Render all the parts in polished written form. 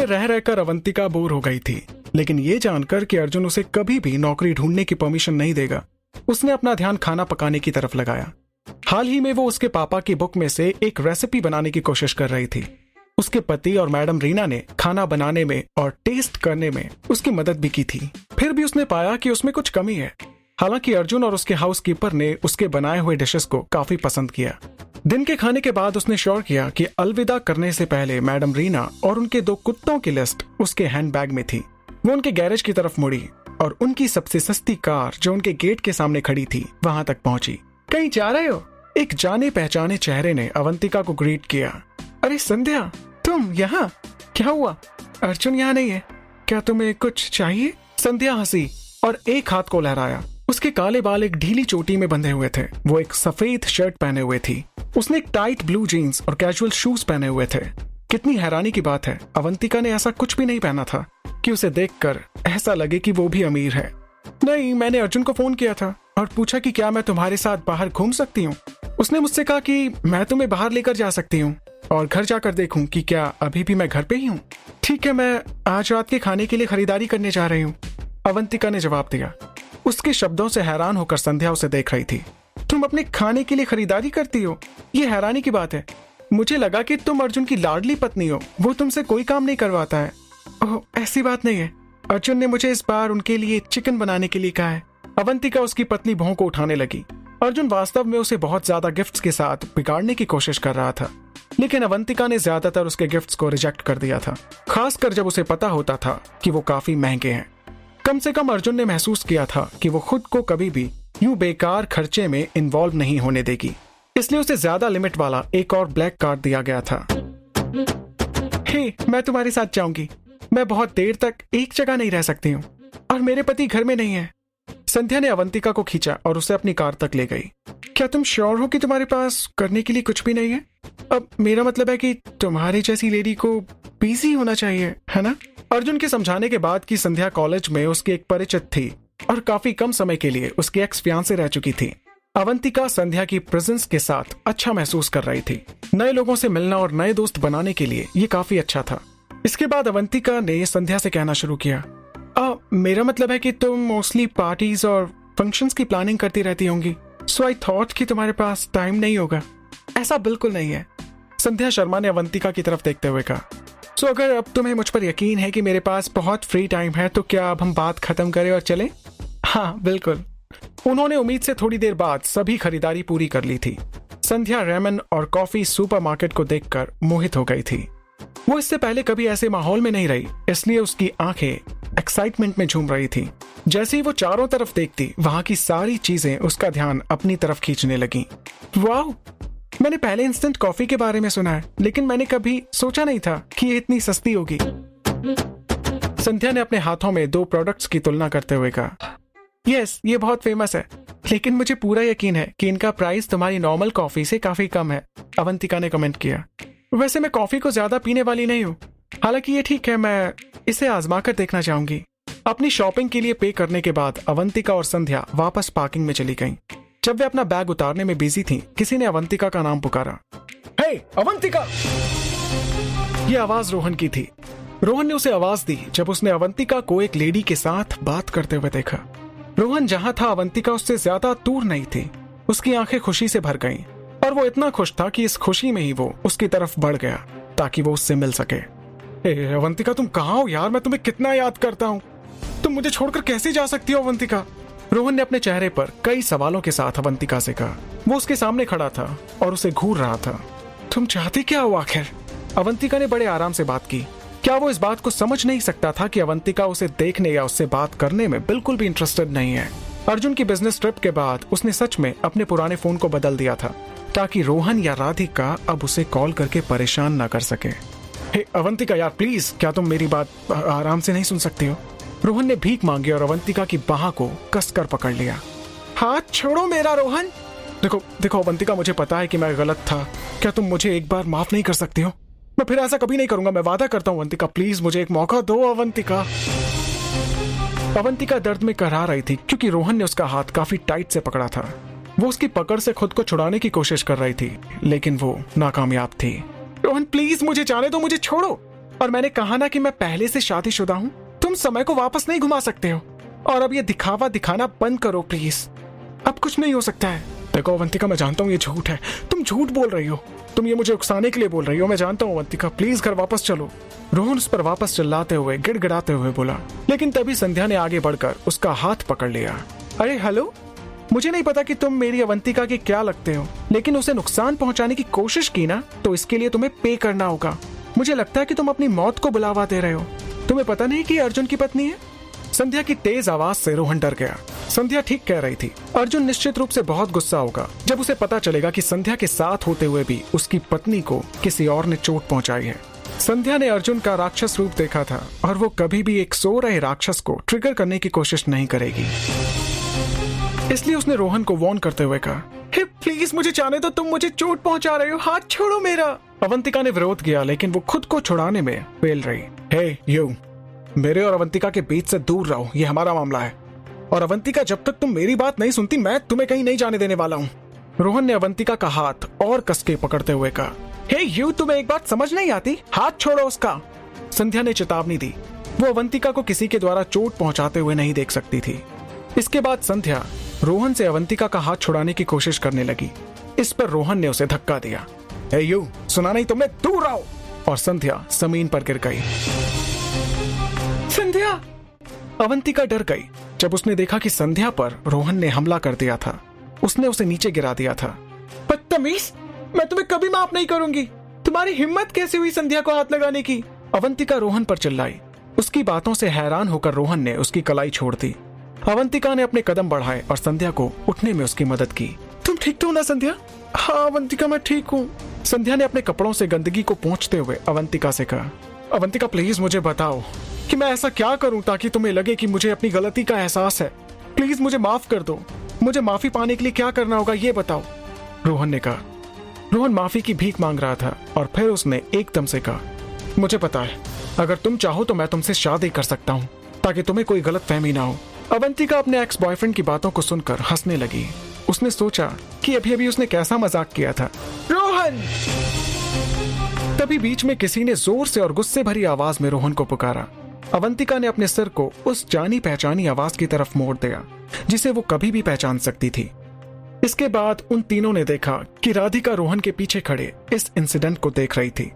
में रह रहकर अवंतिका बोर हो गई थी, लेकिन ये जानकर कि अर्जुन उसे कभी भी नौकरी ढूंढने की परमिशन नहीं देगा, उसने अपना ध्यान खाना पकाने की तरफ लगाया। हाल ही में वो उसके पापा की बुक में से एक रेसिपी बनाने की कोशिश कर रही थी। उसके पति और मैडम रीना ने खाना बनाने में और टेस्ट करने में उसकी मदद भी की थी। फिर भी उसने पाया कि उसमें कुछ कमी है। हालांकि अर्जुन और उसके हाउसकीपर ने उसके बनाए हुए डिशेस को काफी पसंद किया। दिन के खाने के बाद उसने श्योर किया कि अलविदा करने से पहले मैडम रीना और उनके 2 कुत्तों की लिस्ट उसके हैंडबैग में थी। वो उनके गैरेज की तरफ मुड़ी और उनकी सबसे सस्ती कार जो उनके गेट के सामने खड़ी थी वहां तक पहुंची। कहीं जा रहे हो? एक जाने पहचाने चेहरे ने अवंतिका को ग्रीट किया। अरे संध्या, तुम यहाँ? क्या हुआ? अर्जुन यहाँ नहीं है, क्या तुम्हें कुछ चाहिए? संध्या हंसी और एक हाथ को लहराया। उसके काले बाल एक ढीली चोटी में बंधे हुए थे। वो एक सफेद शर्ट पहने हुए थी। उसने एक टाइट ब्लू जीन्स और कैजुअल शूज पहने हुए थे। कितनी हैरानी की बात है, अवंतिका ने ऐसा कुछ भी नहीं पहना था कि उसे देखकर ऐसा लगे कि वो भी अमीर है। नहीं, मैंने अर्जुन को फोन किया था और पूछा कि क्या मैं तुम्हारे साथ बाहर घूम सकती हूँ। उसने मुझसे कहा कि मैं तुम्हें बाहर लेकर जा सकती हूँ और घर जाकर देखूं कि क्या अभी भी मैं घर पे ही हूँ। ठीक है, मैं आज रात के खाने के लिए खरीदारी करने जा रही हूँ, अवंतिका ने जवाब दिया। उसके शब्दों से हैरान होकर संध्या उसे देख रही थी। तुम अपने खाने के लिए खरीदारी करती हो? ये हैरानी की बात है। मुझे लगा कि तुम अर्जुन की लाडली पत्नी हो, वो तुमसे कोई काम नहीं करवाता है। ओह, ऐसी बात नहीं है। अर्जुन ने मुझे इस बार उनके लिए चिकन बनाने के लिए कहा है। अवंतिका उसकी पत्नी बहू को उठाने लगी। अर्जुन वास्तव में उसे बहुत ज्यादा गिफ्ट्स के साथ बिगाड़ने की कोशिश कर रहा था, लेकिन अवंतिका ने ज्यादातर उसके गिफ्ट्स को रिजेक्ट कर दिया था, खासकर जब उसे पता होता था कि वो काफी महंगे हैं। कम से कम अर्जुन ने महसूस किया था कि वो खुद को कभी भी यूं बेकार खर्चे में इन्वॉल्व नहीं होने देगी, इसलिए उसे ज्यादा लिमिट वाला एक और ब्लैक कार्ड दिया गया था। हे, मैं तुम्हारे साथ जाऊंगी। मैं बहुत देर तक एक जगह नहीं रह सकती हूँ और मेरे पति घर में नहीं है। संध्या ने अवंतिका को खींचा और उसे अपनी कार तक ले गई। क्या तुम श्योर हो कि तुम्हारे पास करने के लिए कुछ भी नहीं है? अब मेरा मतलब है कि तुम्हारी जैसी लेडी को बिजी होना चाहिए, है ना? अर्जुन के समझाने के बाद कि संध्या कॉलेज में उसकी एक परिचित थी और काफी कम समय के लिए उसकी एक्स फियांसे रह चुकी थी, अवंतिका संध्या की प्रेजेंस के साथ अच्छा महसूस कर रही थी। नए लोगों से मिलना और नए दोस्त बनाने के लिए ये काफी अच्छा था। इसके बाद अवंतिका ने संध्या से कहना शुरू किया, मेरा मतलब है कि तुम मोस्टली पार्टीज और फंक्शंस की प्लानिंग करती रहती होंगी, सो आई थॉट कि तुम्हारे पास टाइम नहीं होगा। ऐसा बिल्कुल नहीं है, संध्या शर्मा ने अवंतिका की तरफ देखते हुए कहा। सो अगर अब तुम्हें मुझ पर यकीन है कि मेरे पास बहुत फ्री टाइम है, तो क्या अब हम बात खत्म करें और चलें? हाँ बिल्कुल। उन्होंने उम्मीद से थोड़ी देर बाद सभी खरीदारी पूरी कर ली थी। संध्या रेमन और कॉफी सुपरमार्केट को देखकर मोहित हो गई थी। वो इससे पहले कभी ऐसे माहौल में नहीं रही, इसलिए उसकी आंखें एक्साइटमेंट में झूम रही थी। जैसे ही वो चारों तरफ देखती, वहां की सारी चीजें उसका ध्यान अपनी तरफ खींचने लगी। वाह, मैंने पहले इंस्टेंट कॉफी के बारे में सुना है, लेकिन मैंने कभी सोचा नहीं था कि ये इतनी सस्ती होगी। संध्या ने अपने हाथों में 2 प्रोडक्ट्स की तुलना करते हुए कहा, यस, ये बहुत फेमस है, लेकिन मुझे पूरा यकीन है कि इनका प्राइस तुम्हारी नॉर्मल कॉफी से काफी कम है, अवंतिका ने कमेंट किया। वैसे मैं कॉफी को ज्यादा पीने वाली नहीं हूँ, हालांकि ये ठीक है, मैं इसे आजमा कर देखना चाहूंगी। अपनी शॉपिंग के लिए पे करने के बाद अवंतिका और संध्या वापस पार्किंग में चली गईं। जब वे अपना बैग उतारने में बिजी थीं, किसी ने अवंतिका का नाम पुकारा। हे अवंतिका! ये आवाज रोहन की थी। रोहन ने उसे आवाज दी जब उसने अवंतिका को एक लेडी के साथ बात करते हुए देखा। रोहन जहां था, अवंतिका उससे ज्यादा दूर नहीं थी। उसकी आंखें खुशी से भर गईं और वो इतना खुश था कि इस खुशी में ही वो उसकी तरफ बढ़ गया ताकि वो उससे मिल सके। अवंतिका, तुम कहाँ हो यार? मैं तुम्हें कितना याद करता हूँ। तुम मुझे छोड़कर कैसे जा सकती हो अवंतिका? रोहन ने अपने चेहरे पर कई सवालों के साथ अवंतिका से कहा। वो उसके सामने खड़ा था और उसे घूर रहा था। तुम चाहते क्या हो आखिर? अवंतिका ने बड़े आराम से बात की। क्या वो इस बात को समझ नहीं सकता था कि अवंतिका उसे देखने या उससे बात करने में बिल्कुल भी इंटरेस्टेड नहीं है? अर्जुन की बिजनेस ट्रिप के बाद उसने सच में अपने पुराने फोन को बदल दिया था ताकि रोहन या राधिका अब उसे कॉल करके परेशान ना कर सके। हे अवंतिका यार, प्लीज, क्या तुम मेरी बात आराम से नहीं सुन सकती हो? रोहन ने भीख मांगी और अवंतिका की बाह को कसकर पकड़ लिया। हाथ छोड़ो मेरा रोहन। देखो अवंतिका, मुझे पता है कि मैं गलत था। क्या तुम मुझे एक बार माफ नहीं कर सकती हो? मैं फिर ऐसा कभी नहीं करूंगा, मैं वादा करता हूँ। अवंतिका प्लीज, मुझे एक मौका दो अवंतिका। अवंतिका दर्द में कराह रही थी क्योंकि रोहन ने उसका हाथ काफी टाइट से पकड़ा था। वो उसकी पकड़ से खुद को छुड़ाने की कोशिश कर रही थी, लेकिन वो नाकामयाब थी। रोहन प्लीज, मुझे जाने दो, मुझे छोड़ो। और मैंने कहा ना कि मैं पहले से शादीशुदा हूँ। तुम समय को वापस नहीं घुमा सकते हो, और अब ये दिखावा दिखाना बंद करो प्लीज। अब कुछ नहीं हो सकता है। देखो अवंतिका, मैं जानता हूँ ये झूठ है, तुम झूठ बोल रही हो, तुम ये मुझे उकसाने के लिए बोल रही हो, मैं जानता हूँ अवंतिका, प्लीज घर वापस चलो। रोहन उस पर वापस चिल्लाते हुए गिड़गिड़ाते हुए बोला, लेकिन तभी संध्या ने आगे बढ़कर उसका हाथ पकड़ लिया। अरे हेलो, मुझे नहीं पता कि तुम मेरी अवंतिका के क्या लगते हो, लेकिन उसे नुकसान पहुंचाने की कोशिश की ना, तो इसके लिए तुम्हें पे करना होगा। मुझे लगता है कि तुम अपनी मौत को बुलावा दे रहे हो। तुम्हें पता नहीं कि अर्जुन की पत्नी है? संध्या की तेज आवाज से रोहन डर गया। संध्या ठीक कह रही थी। अर्जुन निश्चित रूप से बहुत गुस्सा होगा जब उसे पता चलेगा कि संध्या के साथ होते हुए भी उसकी पत्नी को किसी और ने चोट पहुंचाई है। संध्या ने अर्जुन का राक्षस रूप देखा था, और वो कभी भी एक सो रहे राक्षस को ट्रिगर करने की कोशिश नहीं करेगी। इसलिए उसने रोहन को वार्न करते हुए कहा, हे प्लीज मुझे जाने दो, तुम मुझे चोट पहुंचा रहे हो, हाथ छोड़ो मेरा। अवंतिका ने विरोध किया, लेकिन वो खुद को छुड़ाने में फेल रही। हे यू, मेरे और अवंतिका के बीच से दूर रहो, ये हमारा मामला है। और अवंतिका, जब तक तुम मेरी बात नहीं सुनती, मैं तुम्हें कहीं नहीं जाने देने वाला हूँ। रोहन ने अवंतिका का हाथ और कसके पकड़ते हुए कहा, हे यू, तुम्हें एक बात समझ नहीं आती? हाथ छोड़ो उसका। संध्या ने चेतावनी दी। वो अवंतिका को किसी के द्वारा चोट पहुंचाते हुए नहीं देख सकती थी। इसके बाद संध्या रोहन से अवंतिका का हाथ छुड़ाने की कोशिश करने लगी। इस पर रोहन ने उसे धक्का दिया। हे यू, सुना नहीं तुमने? दूर रहो। और संध्या जमीन पर गिर गई। संध्या! अवंतिका डर गई जब उसने देखा कि संध्या पर रोहन ने हमला कर दिया था। उसने उसे नीचे गिरा दिया था। बदतमीज, मैं तुम्हें कभी माफ नहीं करूंगी। तुम्हारी हिम्मत कैसे हुई संध्या को हाथ लगाने की? अवंतिका रोहन पर चिल्लाई। उसकी बातों से हैरान होकर रोहन ने उसकी कलाई छोड़ दी। अवंतिका ने अपने कदम बढ़ाए और संध्या को उठने में उसकी मदद की। तुम ठीक तो हो ना संध्या? हाँ अवंतिका, मैं ठीक हूँ। संध्या ने अपने कपड़ों से गंदगी को पोंछते हुए अवंतिका से कहा, अवंतिका प्लीज मुझे बताओ कि मैं ऐसा क्या करूं ताकि तुम्हें लगे कि मुझे अपनी गलती का एहसास है। प्लीज मुझे माफ कर दो। मुझे माफी पाने के लिए क्या करना होगा ये बताओ। रोहन ने कहा। रोहन माफी की भीख मांग रहा था और फिर उसने एकदम से कहा, मुझे पता है, अगर तुम चाहो तो मैं तुमसे शादी कर सकता हूँ ताकि तुम्हें कोई गलत फहमी ना हो। अवंतिका अपने एक्स बॉयफ्रेंड की बातों को सुनकर हंसने लगी। उसने सोचा कि अभी अभी उसने कैसा मजाक किया था। रोहन! तभी बीच में किसी ने जोर से और गुस्से भरी आवाज में रोहन को पुकारा। अवंतिका ने अपने सिर को उस जानी पहचानी आवाज की तरफ मोड़ दिया जिसे वो कभी भी पहचान सकती थी। इसके बाद उन तीनों ने देखा कि राधिका रोहन के पीछे खड़े इस इंसिडेंट को देख रही थी।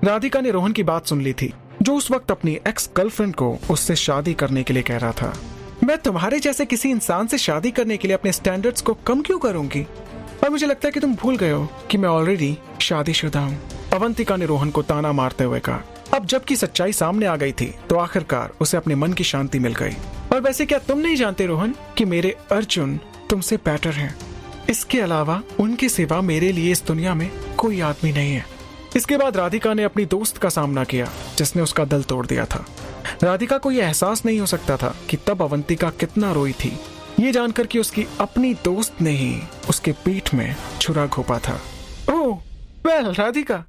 राधिका ने रोहन की बात सुन ली थी, जो उस वक्त अपनी एक्स गर्लफ्रेंड को उससे शादी करने के लिए कह रहा था। मैं तुम्हारे जैसे किसी इंसान से शादी करने के लिए अपने स्टैंडर्ड्स को कम क्यों करूंगी? और मुझे लगता है कि तुम भूल गए हो कि मैं ऑलरेडी शादीशुदा हूँ। अवंतिका ने रोहन को ताना मारते हुए कहा। अब जबकि सच्चाई सामने आ गई थी तो आखिरकार उसे अपने मन की शांति मिल गई। और वैसे क्या तुम नहीं जानते रोहन कि मेरे अर्जुन तुमसे बेटर हैं? इसके अलावा उनके सिवा मेरे लिए इस दुनिया में कोई आदमी नहीं है। इसके बाद राधिका ने अपनी दोस्त का सामना किया जिसने उसका दिल तोड़ दिया था। राधिका को यह एहसास नहीं हो सकता था कि तब अवंतिका कितना रोई थी, ये जानकर कि उसकी अपनी दोस्त ने ही उसके पीठ में छुरा घोंपा था। ओह वेल राधिका,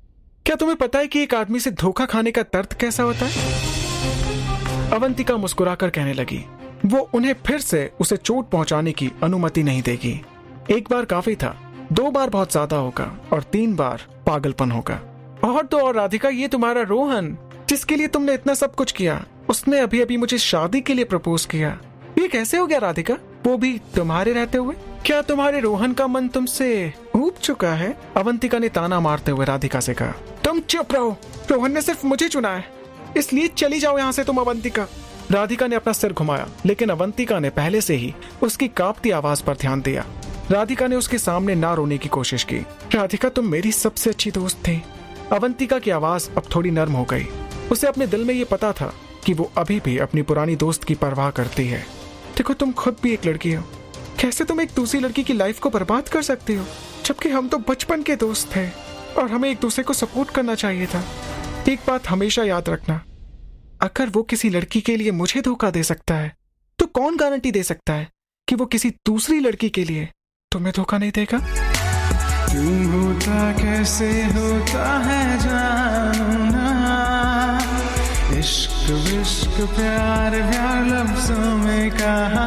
क्या तुम्हें पता है कि एक आदमी से धोखा खाने का दर्द कैसा होता है? अवंतिका मुस्कुराकर कहने लगी। वो उन्हें फिर से उसे चोट पहुंचाने की अनुमति नहीं देगी। एक बार काफी था, 2 बार बहुत ज्यादा होगा और 3 बार पागलपन होगा। और तो और राधिका, ये तुम्हारा रोहन जिसके लिए तुमने इतना सब कुछ किया, उसने अभी अभी मुझे शादी के लिए प्रपोज किया। ये कैसे हो गया राधिका, वो भी तुम्हारे रहते हुए? क्या तुम्हारे रोहन का मन तुमसे ऊब चुका है? अवंतिका ने ताना मारते हुए राधिका से कहा। तुम चुप रहो, रोहन ने सिर्फ मुझे चुना है, इसलिए चली जाओ यहाँ से तुम अवंतिका। राधिका ने अपना सिर घुमाया, लेकिन अवंतिका ने पहले से ही उसकी कांपती आवाज पर ध्यान दिया। राधिका ने उसके सामने ना रोने की कोशिश की। राधिका, तुम मेरी सबसे अच्छी दोस्त थी। अवंतिका की आवाज अब थोड़ी नर्म हो गई। उसे अपने दिल में ये पता था कि वो अभी भी अपनी पुरानी दोस्त की परवाह करती है। देखो, तुम खुद भी एक लड़की हो, कैसे तुम एक दूसरी लड़की की लाइफ को बर्बाद कर सकती हो? जबकि हम तो बचपन के दोस्त थे और हमें एक दूसरे को सपोर्ट करना चाहिए था। एक बात हमेशा याद रखना, अगर वो किसी लड़की के लिए मुझे धोखा दे सकता है तो कौन गारंटी दे सकता है कि वो किसी दूसरी लड़की के लिए तुम्हें धोखा नहीं देगा? क्यों होता कैसे होता है जानू ना, इश्क विश्क प्यार प्यार लफ्जों में कहा